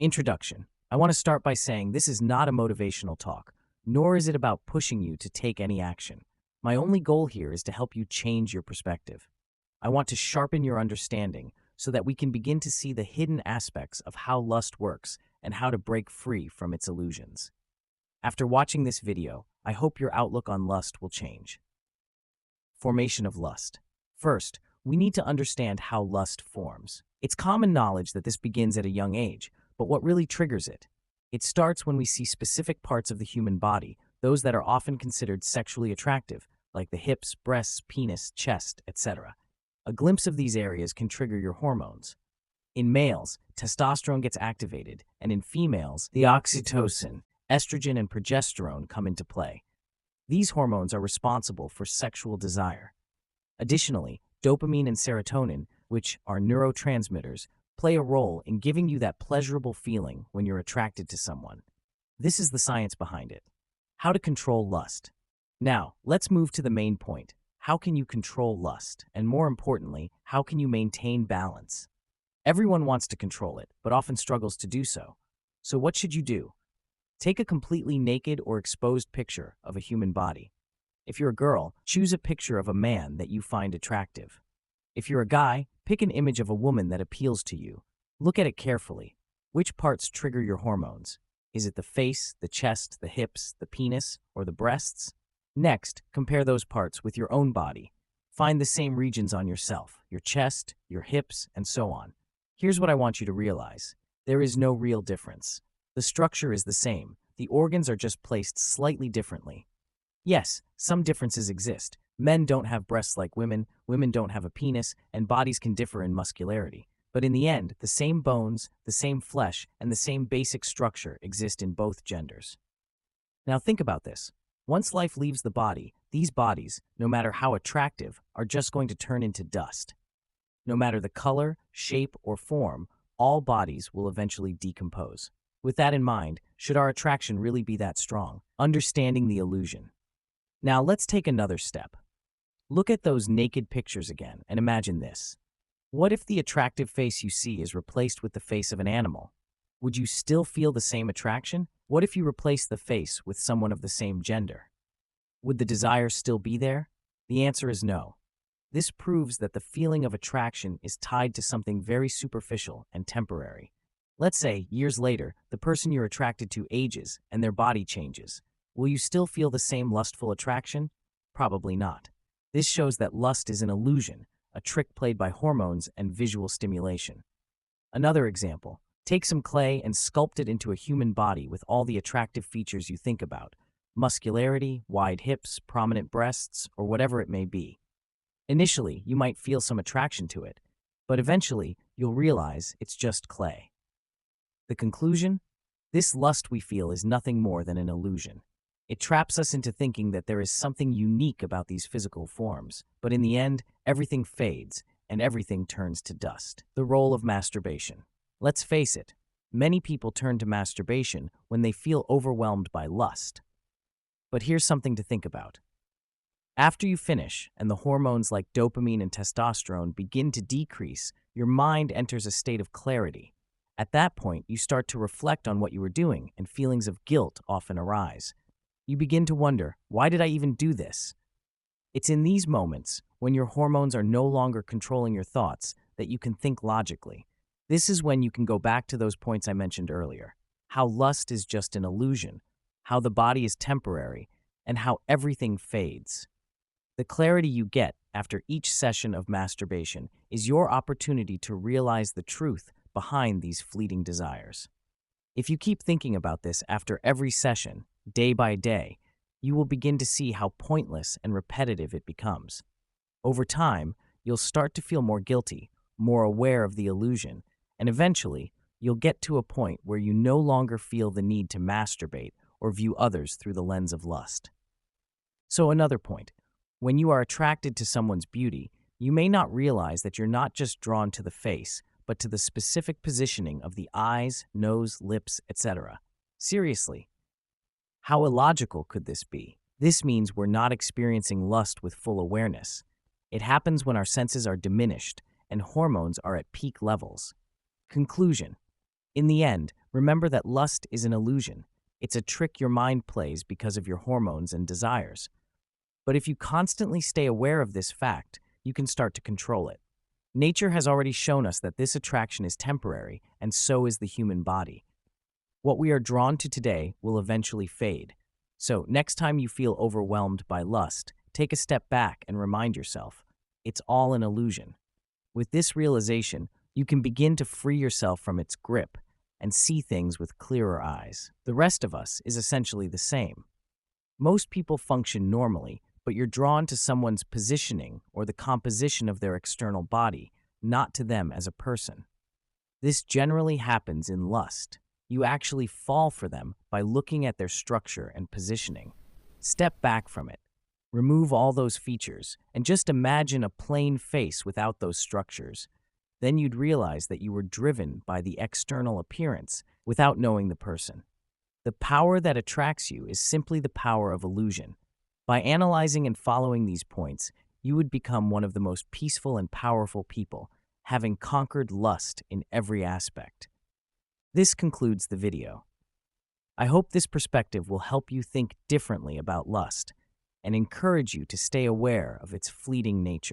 Introduction. I want to start by saying this is not a motivational talk, nor is it about pushing you to take any action. My only goal here is to help you change your perspective. I want to sharpen your understanding so that we can begin to see the hidden aspects of how lust works and how to break free from its illusions. After watching this video, I hope your outlook on lust will change. Formation of lust. First, we need to understand how lust forms. It's common knowledge that this begins at a young age, but what really triggers it? It starts when we see specific parts of the human body, those that are often considered sexually attractive, like the hips, breasts, penis, chest, etc. A glimpse of these areas can trigger your hormones. In males, testosterone gets activated, and in females, the oxytocin, estrogen, and progesterone come into play. These hormones are responsible for sexual desire. Additionally, dopamine and serotonin, which are neurotransmitters, play a role in giving you that pleasurable feeling when you're attracted to someone. This is the science behind it. How to control lust. Now, let's move to the main point. How can you control lust? And more importantly, how can you maintain balance? Everyone wants to control it, but often struggles to do so. So what should you do? Take a completely naked or exposed picture of a human body. If you're a girl, choose a picture of a man that you find attractive. If you're a guy, pick an image of a woman that appeals to you. Look at it carefully. Which parts trigger your hormones? Is it the face, the chest, the hips, the penis, or the breasts? Next, compare those parts with your own body. Find the same regions on yourself, your chest, your hips, and so on. Here's what I want you to realize. There is no real difference. The structure is the same. The organs are just placed slightly differently. Yes, some differences exist. Men don't have breasts like women don't have a penis, and bodies can differ in muscularity. But in the end, the same bones, the same flesh, and the same basic structure exist in both genders. Now think about this. Once life leaves the body, these bodies, no matter how attractive, are just going to turn into dust. No matter the color, shape, or form, all bodies will eventually decompose. With that in mind, should our attraction really be that strong? Understanding the illusion. Now let's take another step. Look at those naked pictures again and imagine this. What if the attractive face you see is replaced with the face of an animal? Would you still feel the same attraction? What if you replace the face with someone of the same gender? Would the desire still be there? The answer is no. This proves that the feeling of attraction is tied to something very superficial and temporary. Let's say, years later, the person you're attracted to ages and their body changes. Will you still feel the same lustful attraction? Probably not. This shows that lust is an illusion, a trick played by hormones and visual stimulation. Another example, take some clay and sculpt it into a human body with all the attractive features you think about, muscularity, wide hips, prominent breasts, or whatever it may be. Initially, you might feel some attraction to it, but eventually, you'll realize it's just clay. The conclusion? This lust we feel is nothing more than an illusion. It traps us into thinking that there is something unique about these physical forms, but in the end, everything fades and everything turns to dust. The role of masturbation. Let's face it, many people turn to masturbation when they feel overwhelmed by lust. But here's something to think about. After you finish and the hormones like dopamine and testosterone begin to decrease, your mind enters a state of clarity. At that point, you start to reflect on what you were doing, and feelings of guilt often arise. You begin to wonder, why did I even do this? It's in these moments, when your hormones are no longer controlling your thoughts, that you can think logically. This is when you can go back to those points I mentioned earlier. How lust is just an illusion, how the body is temporary, and how everything fades. The clarity you get after each session of masturbation is your opportunity to realize the truth behind these fleeting desires. If you keep thinking about this after every session, day by day, you will begin to see how pointless and repetitive it becomes. Over time, you'll start to feel more guilty, more aware of the illusion, and eventually, you'll get to a point where you no longer feel the need to masturbate or view others through the lens of lust. So another point, when you are attracted to someone's beauty, you may not realize that you're not just drawn to the face, but to the specific positioning of the eyes, nose, lips, etc. Seriously, how illogical could this be? This means we're not experiencing lust with full awareness. It happens when our senses are diminished and hormones are at peak levels. Conclusion: In the end, remember that lust is an illusion. It's a trick your mind plays because of your hormones and desires. But if you constantly stay aware of this fact, you can start to control it. Nature has already shown us that this attraction is temporary, and so is the human body. What we are drawn to today will eventually fade. So, next time you feel overwhelmed by lust, take a step back and remind yourself, it's all an illusion. With this realization, you can begin to free yourself from its grip and see things with clearer eyes. The rest of us is essentially the same. Most people function normally, but you're drawn to someone's positioning or the composition of their external body, not to them as a person. This generally happens in lust. You actually fall for them by looking at their structure and positioning. Step back from it. Remove all those features and just imagine a plain face without those structures. Then you'd realize that you were driven by the external appearance without knowing the person. The power that attracts you is simply the power of illusion. By analyzing and following these points, you would become one of the most peaceful and powerful people, having conquered lust in every aspect. This concludes the video. I hope this perspective will help you think differently about lust and encourage you to stay aware of its fleeting nature.